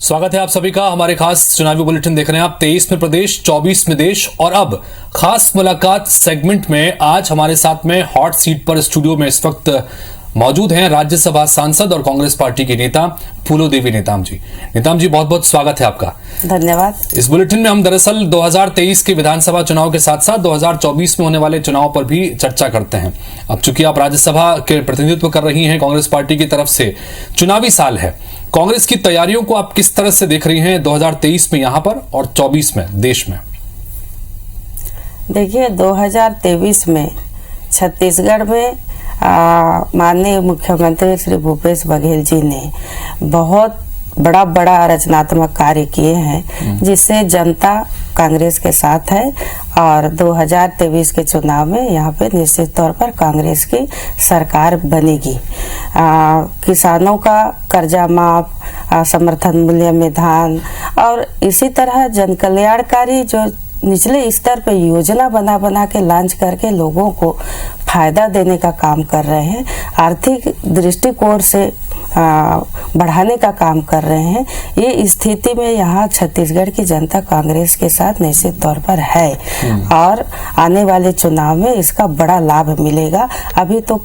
स्वागत है आप सभी का हमारे खास चुनावी बुलेटिन देख रहे हैं आप। 23 में प्रदेश, 24 में देश और अब खास मुलाकात सेगमेंट में आज हमारे साथ में हॉट सीट पर स्टूडियो में इस वक्त मौजूद हैं राज्यसभा सांसद और कांग्रेस पार्टी की नेता फूलो देवी नेताम जी। नेताम जी, बहुत बहुत स्वागत है आपका। धन्यवाद। इस बुलेटिन में हम दरअसल 2023 के विधानसभा चुनाव के साथ साथ 2024 में होने वाले चुनाव पर भी चर्चा करते हैं। अब चूंकि आप राज्यसभा के प्रतिनिधित्व कर रही हैं कांग्रेस पार्टी की तरफ से, चुनावी साल है, कांग्रेस की तैयारियों को आप किस तरह से देख रही हैं 2023 में यहां पर और 24 में देश में? देखिए, 2023 में छत्तीसगढ़ में माननीय मुख्यमंत्री श्री भूपेश बघेल जी ने बहुत बड़ा रचनात्मक कार्य किए हैं, जिससे जनता कांग्रेस के साथ है और 2023 के चुनाव में यहाँ पे निश्चित तौर पर कांग्रेस की सरकार बनेगी। किसानों का कर्जा माफ, समर्थन मूल्य में धान और इसी तरह जन कल्याणकारी जो निचले स्तर पे योजना बना के लॉन्च करके लोगों को फायदा देने का काम कर रहे हैं, आर्थिक दृष्टिकोण से बढ़ाने का काम कर रहे हैं। ये स्थिति में यहाँ छत्तीसगढ़ की जनता कांग्रेस के साथ निश्चित तौर पर है और आने वाले चुनाव में इसका बड़ा लाभ मिलेगा। अभी तो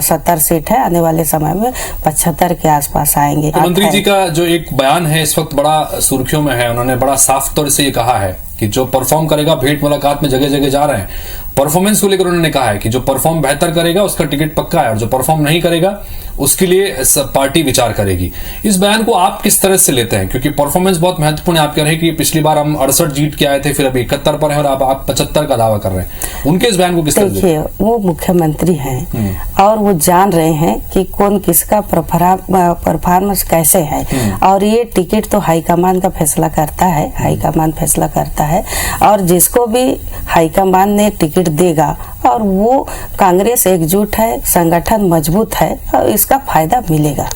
70 सीट है, आने वाले समय में 75 के आसपास आएंगे। मंत्री जी का जो एक बयान है इस वक्त बड़ा सुर्खियों में है, उन्होंने बड़ा साफ तौर से ये कहा है कि जो परफॉर्म करेगा, भेंट मुलाकात में जगह जगह जा रहे हैं, परफॉर्मेंस को लेकर उन्होंने कहा है कि जो परफॉर्म बेहतर करेगा उसका टिकट पक्का है और जो परफॉर्म नहीं करेगा उसके लिए पार्टी विचार करेगी। इस बयान को आप किस तरह से लेते हैं? क्योंकि परफॉर्मेंस बहुत महत्वपूर्ण है। आप कह रहे हैं कि पिछली बार हम 68 जीत के आए थे, फिर अभी 71 पर हैं और आप 75 का दावा कर रहे हैं। उनके इस बयान को किस तरह? देखिए, वो मुख्यमंत्री हैं और वो जान रहे हैं कि कौन किसका परफॉर्मेंस कैसे है और ये टिकट तो हाईकमान का फैसला करता है, हाईकमान फैसला करता है और जिसको भी हाईकमान ने टिकट देगा और वो कांग्रेस एकजुट है, संगठन मजबूत है और इसका फायदा मिलेगा।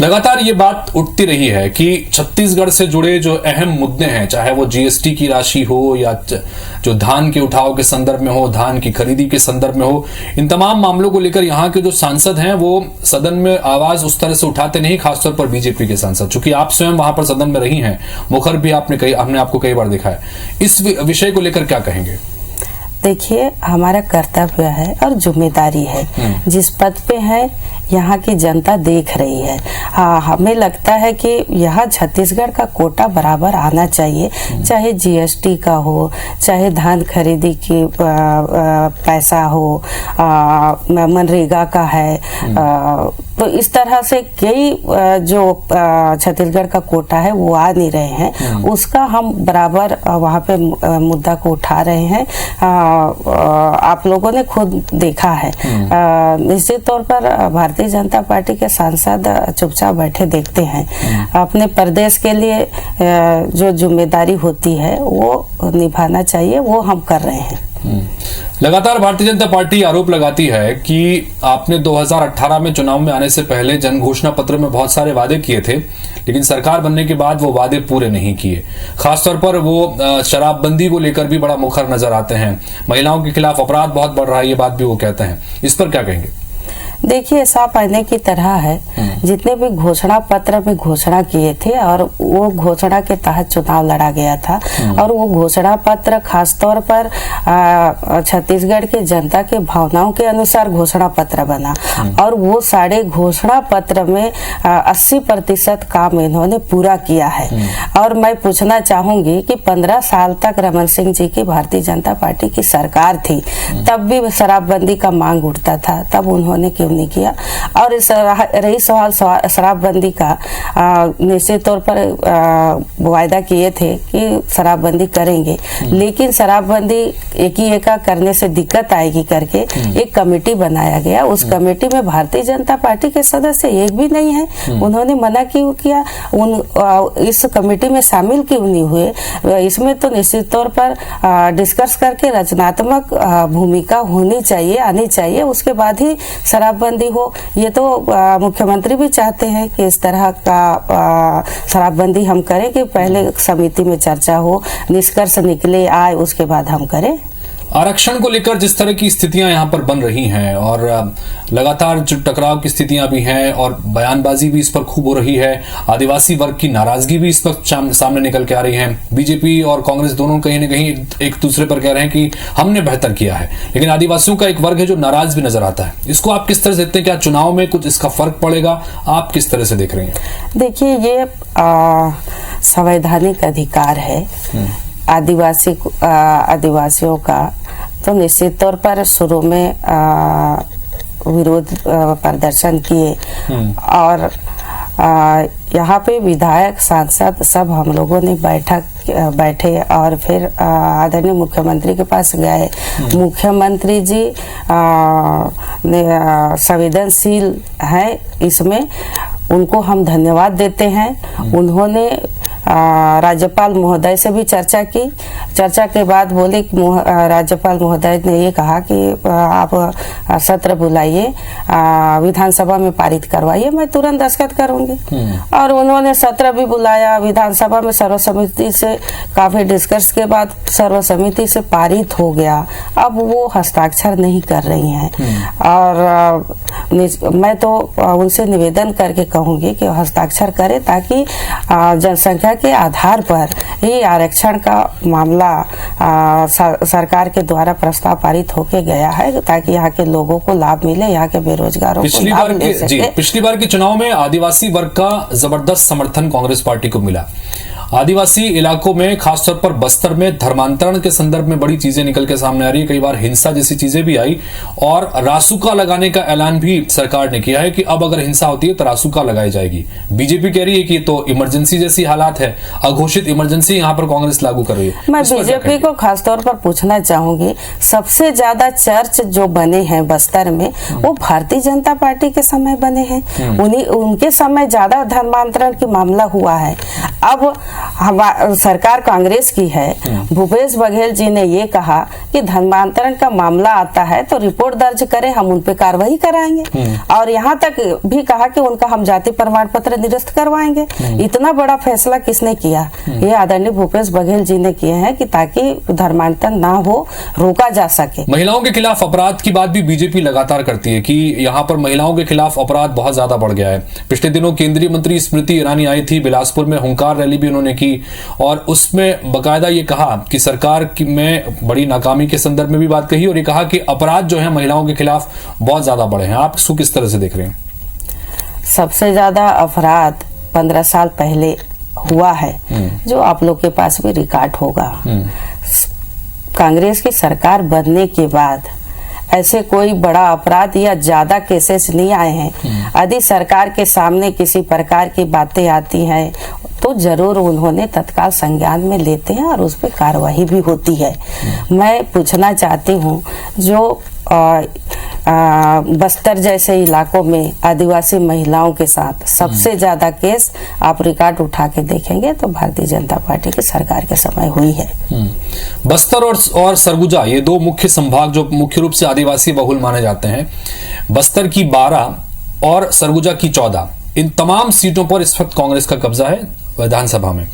लगातार ये बात उठती रही है कि छत्तीसगढ़ से जुड़े जो अहम मुद्दे हैं, चाहे वो जीएसटी की राशि हो या जो धान के उठाव के संदर्भ में हो, धान की खरीदी के संदर्भ में हो, इन तमाम मामलों को लेकर यहाँ के जो सांसद हैं वो सदन में आवाज उस तरह से उठाते नहीं, खासतौर पर बीजेपी के सांसद। चूंकि आप स्वयं वहां पर सदन में रही हैं, मुखर भी हमने आपको कई बार देखा है, इस विषय को लेकर क्या कहेंगे? देखिए, हमारा कर्तव्य है और जिम्मेदारी है, जिस पद पे है यहाँ की जनता देख रही है। हमें लगता है कि यहाँ छत्तीसगढ़ का कोटा बराबर आना चाहिए, चाहे जीएसटी का हो, चाहे धान खरीदी की पैसा हो, मनरेगा का है, तो इस तरह से कई जो छत्तीसगढ़ का कोटा है वो आ नहीं रहे हैं, उसका हम बराबर वहाँ पे मुद्दा को उठा रहे हैं। आप लोगों ने खुद देखा है। निश्चित तौर पर भारतीय जनता पार्टी के सांसद चुपचाप बैठे देखते हैं। अपने प्रदेश के लिए जो जिम्मेदारी होती है वो निभाना चाहिए, वो हम कर रहे हैं। लगातार भारतीय जनता पार्टी आरोप लगाती है कि आपने 2018 में चुनाव में आने से पहले जन घोषणा पत्र में बहुत सारे वादे किए थे, लेकिन सरकार बनने के बाद वो वादे पूरे नहीं किए। खासतौर पर वो शराबबंदी को लेकर भी बड़ा मुखर नजर आते हैं, महिलाओं के खिलाफ अपराध बहुत बढ़ रहा है, ये बात भी वो कहते हैं। इस पर क्या कहेंगे? देखिए, साफ आने की तरह है, जितने भी घोषणा पत्र में घोषणा किए थे और वो घोषणा के तहत चुनाव लड़ा गया था और वो घोषणा पत्र खासतौर पर छत्तीसगढ़ की जनता के भावनाओं के अनुसार घोषणा पत्र बना और वो सारे घोषणा पत्र में 80% काम इन्होंने पूरा किया है। और मैं पूछना चाहूंगी कि 15 साल तक रमन सिंह जी की भारतीय जनता पार्टी की सरकार थी, तब भी शराबबंदी का मांग उठता था, तब उन्होंने क्यों नहीं किया? और रही सवाल शराबबंदी का, निश्चित तौर पर वायदा किए थे कि शराबबंदी करेंगे, लेकिन शराबबंदी एक करने से दिक्कत आएगी करके एक कमेटी बनाया गया। उस कमेटी में भारतीय जनता पार्टी के सदस्य एक भी नहीं है। उन्होंने मना क्यों किया? इस कमेटी में शामिल क्यों नहीं हुए? इसमें तो निश्चित तौर पर डिस्कस करके रचनात्मक भूमिका होनी चाहिए, आनी चाहिए, उसके बाद ही शराबबंदी हो। ये तो मुख्यमंत्री भी चाहते हैं कि इस तरह का शराबबंदी हम करें कि पहले समिति में चर्चा हो, निष्कर्ष निकले आए, उसके बाद हम करें। आरक्षण को लेकर जिस तरह की स्थितियां यहां पर बन रही हैं और लगातार जो टकराव की स्थितियां भी हैं और बयानबाजी भी इस पर खूब हो रही है, आदिवासी वर्ग की नाराजगी भी इस वक्त सामने निकल के आ रही है। बीजेपी और कांग्रेस दोनों कहीं ना कहीं एक दूसरे पर कह रहे हैं कि हमने बेहतर किया है, लेकिन आदिवासियों का एक वर्ग है जो नाराज भी नजर आता है। इसको आप किस तरह से देखते हैं? क्या चुनाव में कुछ इसका फर्क पड़ेगा? आप किस तरह से देख रहे हैं? देखिए, ये संवैधानिक अधिकार है आदिवासियों का, तो निश्चित तौर पर शुरू में विरोध प्रदर्शन किए और यहाँ पे विधायक सांसद सब हम लोगों ने बैठे और फिर आदरणीय मुख्यमंत्री के पास गए। मुख्यमंत्री जी संवेदनशील हैं इसमें, उनको हम धन्यवाद देते हैं। उन्होंने राज्यपाल महोदय से भी चर्चा की। चर्चा के बाद बोले कि राज्यपाल महोदय ने ये कहा कि आप सत्र बुलाइए, विधानसभा में पारित करवाइए, मैं तुरंत दस्तखत करूंगी। और उन्होंने सत्र भी बुलाया, विधानसभा में सर्वसम्मति से काफी डिस्कस के बाद सर्वसम्मति से पारित हो गया। अब वो हस्ताक्षर नहीं कर रही हैं और मैं तो उनसे निवेदन करके कहूंगी कि हस्ताक्षर करें ताकि जनसंख्या के आधार पर ये आरक्षण का मामला सरकार के द्वारा प्रस्ताव पारित होके गया है ताकि यहाँ के लोगों को लाभ मिले, यहाँ के बेरोजगारों को लाभ मिल सके। पिछली बार के चुनाव में आदिवासी वर्ग का जबरदस्त समर्थन कांग्रेस पार्टी को मिला। आदिवासी इलाकों में खासतौर पर बस्तर में धर्मांतरण के संदर्भ में बड़ी चीजें निकल के सामने आ रही है, कई बार हिंसा जैसी चीजें भी आई और रासुका लगाने का ऐलान भी सरकार ने किया है कि अब अगर हिंसा होती है तो रासुका लगाई जाएगी। बीजेपी कह रही है कि तो इमरजेंसी जैसी हालात है, अघोषित इमरजेंसी यहाँ पर कांग्रेस लागू कर रही है। मैं बीजेपी को खासतौर पर पूछना चाहूंगी, सबसे ज्यादा चर्च जो बने हैं बस्तर में वो भारतीय जनता पार्टी के समय बने हैं। उनके समय ज्यादा धर्मांतरण की मामला हुआ है। अब सरकार कांग्रेस की है। भूपेश बघेल जी ने ये कहा कि धर्मांतरण का मामला आता है तो रिपोर्ट दर्ज करें, हम उन पे कार्रवाई कराएंगे और यहाँ तक भी कहा कि उनका हम जाति प्रमाण पत्र निरस्त करवाएंगे। इतना बड़ा फैसला किसने किया? ये आदरणीय भूपेश बघेल जी ने किए हैं कि ताकि धर्मांतरण ना हो, रोका जा सके। महिलाओं के खिलाफ अपराध की बात भी बीजेपी लगातार करती है कि यहाँ पर महिलाओं के खिलाफ अपराध बहुत ज्यादा बढ़ गया है। पिछले दिनों केंद्रीय मंत्री स्मृति ईरानी आई थी, बिलासपुर में हुंकार रैली भी उन्होंने की और उसमें बकायदा ये कहा कि सरकार की में बड़ी नाकामी के संदर्भ में भी बात कही और ये कहा कि अपराध जो है महिलाओं के खिलाफ बहुत ज्यादा बढ़े हैं। आप इसको किस तरह से देख रहे हैं? सबसे ज्यादा अपराध 15 साल पहले हुआ है जो आप लोग के पास भी रिकॉर्ड होगा। कांग्रेस की सरकार बनने के बाद ऐसे कोई बड़ा अपराध या ज्यादा केसेस नहीं आए हैं। यदि सरकार के सामने किसी प्रकार की बातें आती हैं तो जरूर उन्होंने तत्काल संज्ञान में लेते हैं और उस पर कार्रवाई भी होती है। मैं पूछना चाहती हूँ, जो बस्तर जैसे इलाकों में आदिवासी महिलाओं के साथ सबसे ज्यादा केस आप रिकॉर्ड उठा के देखेंगे तो भारतीय जनता पार्टी की सरकार के समय हुई है। बस्तर और सरगुजा ये दो मुख्य संभाग जो मुख्य रूप से आदिवासी बहुल माने जाते हैं। बस्तर की 12 और सरगुजा की 14, इन तमाम सीटों पर इस वक्त कांग्रेस का कब्जा है विधानसभा में।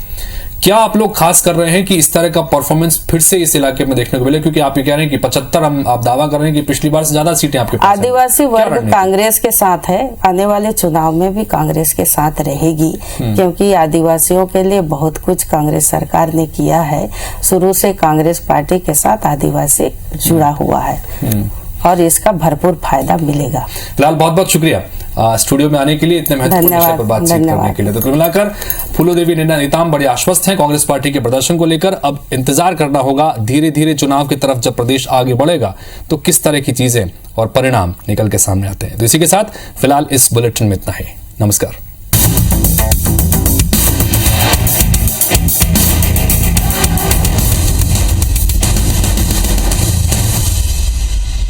क्या आप लोग खास कर रहे हैं कि इस तरह का परफॉर्मेंस फिर से इस इलाके में देखने को मिले? क्योंकि आप ये कह रहे हैं कि 75 आप दावा कर रहे हैं कि पिछली बार से ज्यादा सीटें आपके पास आदिवासी वर्ग कांग्रेस के साथ है। आने वाले चुनाव में भी कांग्रेस के साथ रहेगी क्योंकि आदिवासियों के लिए बहुत कुछ कांग्रेस सरकार ने किया है। शुरू से कांग्रेस पार्टी के साथ आदिवासी जुड़ा हुआ है और इसका भरपूर फायदा मिलेगा। फिलहाल बहुत बहुत शुक्रिया स्टूडियो में आने के लिए, इतने महत्वपूर्ण विषय पर बातचीत करने के लिए। तो कुल मिलाकर फूलोदेवी नेताम बड़े आश्वस्त हैं कांग्रेस पार्टी के प्रदर्शन को लेकर। अब इंतजार करना होगा धीरे धीरे चुनाव की तरफ जब प्रदेश आगे बढ़ेगा तो किस तरह की चीजें और परिणाम निकल के सामने आते हैं। तो इसी के साथ फिलहाल इस बुलेटिन में इतना ही। नमस्कार।